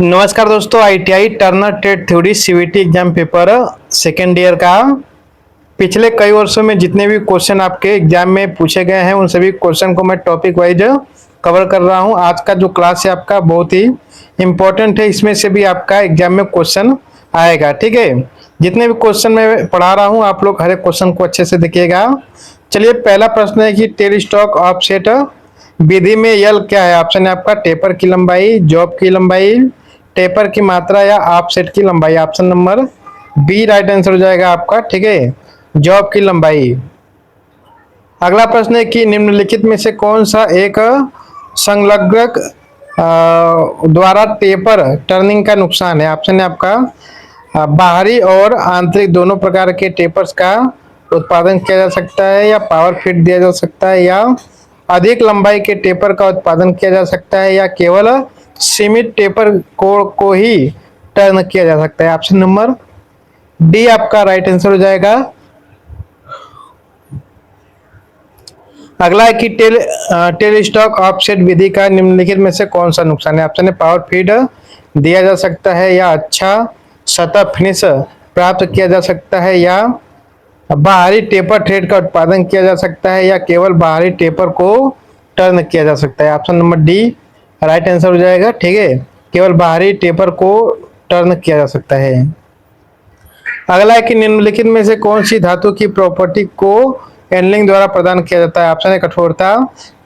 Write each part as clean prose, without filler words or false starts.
नमस्कार दोस्तों, ITI turner टेट theory CVT exam paper second year का पिछले कई वर्षों में जितने भी क्वेश्चन आपके एग्जाम में पूछे गए हैं उन सभी क्वेश्चन को मैं टॉपिक वाइज कवर कर रहा हूं। आज का जो क्लास है आपका बहुत ही इंपॉर्टेंट है, इसमें से भी आपका एग्जाम में क्वेश्चन आएगा। ठीक है, जितने भी क्वेश्चन मैं पढ़ा रहा हूँ आप लोग हर एक क्वेश्चन को अच्छे से देखिएगा। चलिए, पहला प्रश्न है कि टेल स्टॉक ऑफसेट विधि में यल क्या है। ऑप्शन है आपका टेपर की लंबाई, जॉब की लंबाई, टेपर की मात्रा या ऑफसेट की लंबाई। Option number B right answer हो जाएगा आपका। ठीक है, जॉब की लंबाई। अगला प्रश्न है कि निम्नलिखित में से कौन सा एक संलग्नक द्वारा टेपर टर्निंग का नुकसान है। ऑप्शन है आपका बाहरी और आंतरिक दोनों प्रकार के टेपर्स का उत्पादन किया जा सकता है, या पावर फिट दिया जा सकता है, या अधिक लंबाई के टेपर का उत्पादन किया जा सकता है, या केवल सीमित टेपर को ही टर्न किया जा सकता है। ऑप्शन नंबर डी आपका राइट आंसर हो जाएगा। अगला है कि टेल स्टॉक ऑफसेट विधि का निम्नलिखित में से कौन सा नुकसान है। ऑप्शन है पावर फीड दिया जा सकता है, या अच्छा सतह फिनिश प्राप्त किया जा सकता है, या बाहरी टेपर थ्रेड का उत्पादन किया जा सकता है, या केवल बाहरी टेपर को टर्न किया जा सकता है। Option number D right answer हो जाएगा। ठीक है, केवल बाहरी टेपर को टर्न किया जा सकता है। अगला है कि निम्नलिखित में से कौन सी धातु की प्रॉपर्टी को एनलिंग द्वारा प्रदान किया जाता है। ऑप्शन है कठोरता,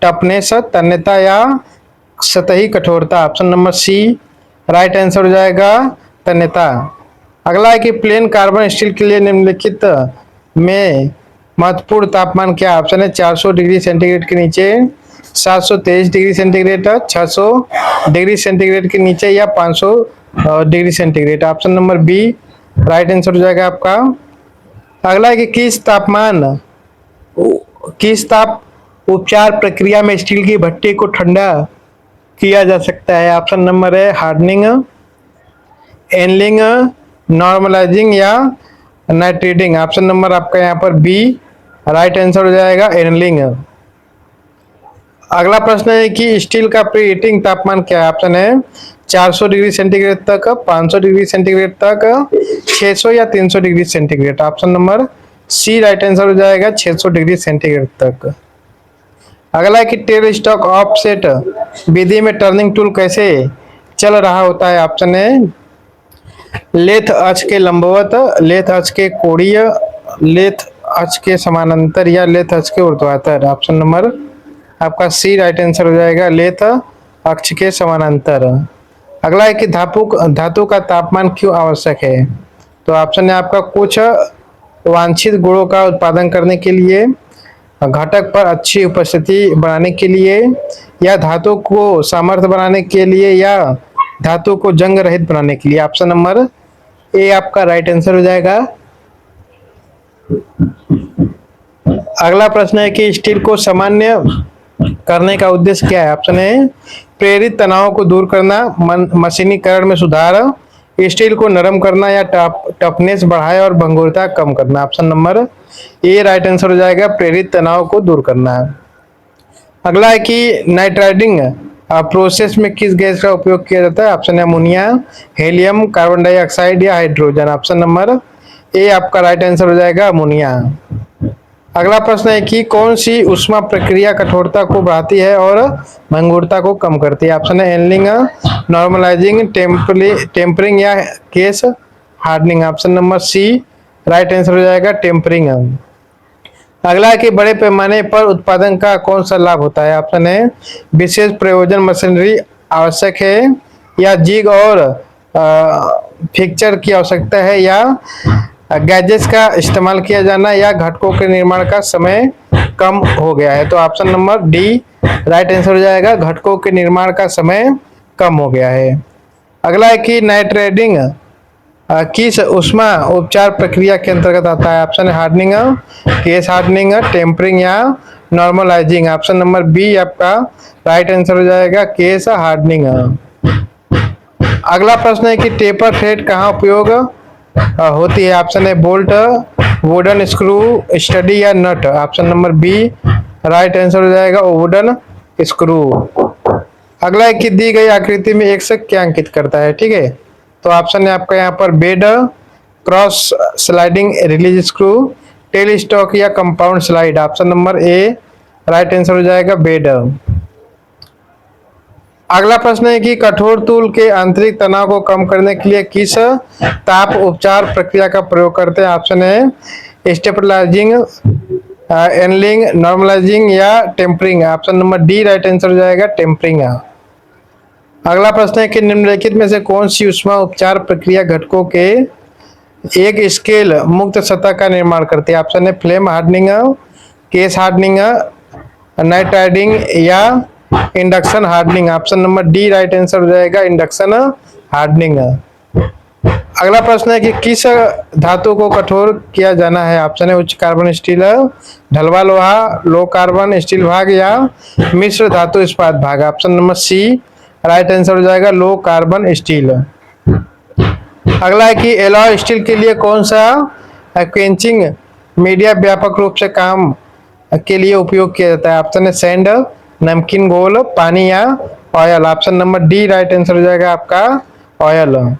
टफनेस, तन्यता, या सतही कठोरता। Option number C right answer हो जाएगा, तन्यता। अगला है कि प्लेन कार्बन स्टील के लिए निम्नलिखित में महत्वपूर्ण तापमान क्या। ऑप्शन है 400 डिग्री सेंटीग्रेड के नीचे, 723 डिग्री सेंटीग्रेड, 600 डिग्री सेंटीग्रेड के नीचे, या 500 degree centigrade. Option number B right answer हो जाएगा आपका। अगला है कि किस ताप उपचार प्रक्रिया में स्टील की भट्टी को ठंडा किया जा सकता है। ऑप्शन नंबर है हार्डनिंग, एनलिंग, नॉर्मलाइजिंग, या नाइट्रेटिंग। ऑप्शन नंबर आपका यहाँ पर बी राइट आंसर हो जाएगा, एनलिंग। अगला प्रश्न है कि स्टील का प्री हीटिंग तापमान क्या है। ऑप्शन है 400 डिग्री सेंटीग्रेड तक, 500 डिग्री सेंटीग्रेड तक, 600 या 300 degree centigrade. Option number C right answer हो जाएगा, 600 डिग्री सेंटीग्रेड तक। अगला है कि टेल स्टॉक ऑफसेट विधि में टर्निंग टूल कैसे चल रहा होता है। ऑप्शन है लेथ अक्ष के लंबवत, लेथ अक्ष के कोणीय, लेथ अक्ष के समानांतर, या लेथ अक्ष के ऊर्ध्वाधर। ऑप्शन नंबर आपका सी राइट आंसर हो जाएगा, लेथ अक्ष के समानांतर। अगला है कि धातु का तापमान क्यों आवश्यक है। तो ऑप्शन है आपका कुछ वांछित गुणों का उत्पादन करने के लिए, घटक पर अच्छी उपस्थिति बनाने के लिए, या धातु को सामर्थ्य बनाने के लिए, या धातु को जंग रहित बनाने के लिए। ऑप्शन नंबर ए आपका राइट आंसर हो जाएगा। अगला प्रश्न है कि स्टील को सामान्य करने का उद्देश्य क्या है। ऑप्शन है प्रेरित तनाव को दूर करना, मशीनीकरण में सुधार, स्टील को नरम करना, या टफनेस बढ़ाए और भंगुरता कम करना। Option number A right answer हो जाएगा, प्रेरित तनाव को दूर करना। अगला है कि नाइट्राइडिंग प्रोसेस में किस गैस का उपयोग किया जाता है। ऑप्शन है अमोनिया, हेलियम, कार्बन डाइऑक्साइड, या हाइड्रोजन। ऑप्शन नंबर ए आपका राइट आंसर हो जाएगा, अमोनिया। अगला प्रश्न है कि कौन सी ऊष्मा प्रक्रिया कठोरता को बढ़ाती है और भंगुरता को कम करती है। ऑप्शन है एनलिंग, नॉर्मलाइजिंग, टेम्परिंग, या case hardening. Option number C right answer हो जाएगा, टेम्परिंग। अगला है कि बड़े पैमाने पर उत्पादन का कौन सा लाभ होता है। ऑप्शन है विशेष प्रयोजन मशीनरी आवश्यक है, या जिग और फिक्चर की आवश्यकता है, या गैजेट्स का इस्तेमाल किया जाना, या घटकों के निर्माण का समय कम हो गया है। तो option number D right answer हो जाएगा, घटकों के निर्माण का समय कम हो गया है। अगला है कि नाइट्रेटिंग किस ऊष्मा उपचार प्रक्रिया के अंतर्गत आता है। ऑप्शन है हार्डनिंग, केस हार्डनिंग, टेम्परिंग, या नॉर्मलाइजिंग। ऑप्शन नंबर बी आपका राइट आंसर हो जाएगा, केस हार्डनिंग। अगला प्रश्न है कि टेपर थ्रेड कहाँ उपयोग होती है। ऑप्शन है बोल्ट, वुडन स्क्रू, स्टडी, या nut. Option number B right answer हो जाएगा, वुडन स्क्रू। अगला है कि दी गई आकृति में एक से क्या अंकित करता है, ठीक है। तो ऑप्शन है आपका यहाँ पर bed, cross sliding release screw, tailstock या compound slide. Option number A right answer हो जाएगा बेड। अगला प्रश्न है कि कठोर तूल के आंतरिक तनाव को कम करने के लिए किस ताप उपचार प्रक्रिया का प्रयोग करते हैं। ऑप्शन है स्टेबलाइजिंग, एनलिंग, नॉर्मलाइजिंग या tempering. Option number D right answer हो जाएगा टेम्परिंग। अगला प्रश्न है कि निम्नलिखित में से कौन सी ऊष्मा उपचार प्रक्रिया घटकों के एक स्केल मुक्त सतह का निर्माण करती है। ऑप्शन है flame hardening, case hardening, nitriding या induction hardening. Option number D right answer हो जाएगा इंडक्शन हार्डनिंग। अगला प्रश्न है कि किस धातु को कठोर किया जाना है। ऑप्शन है उच्च कार्बन स्टील, ढलवा लोहा, लो कार्बन स्टील भाग या मिश्र धातु इस्पात भाग। Option number C right answer हो जाएगा लो कार्बन स्टील। अगला है कि एलॉय स्टील के लिए कौन सा क्वेंचिंग मीडिया व्यापक रूप से काम के लिए उपयोग किया जाता है। ऑप्शन है सैंड, नमकीन घोल, पानी या oil. Option number D right answer हो जाएगा आपका ऑयल।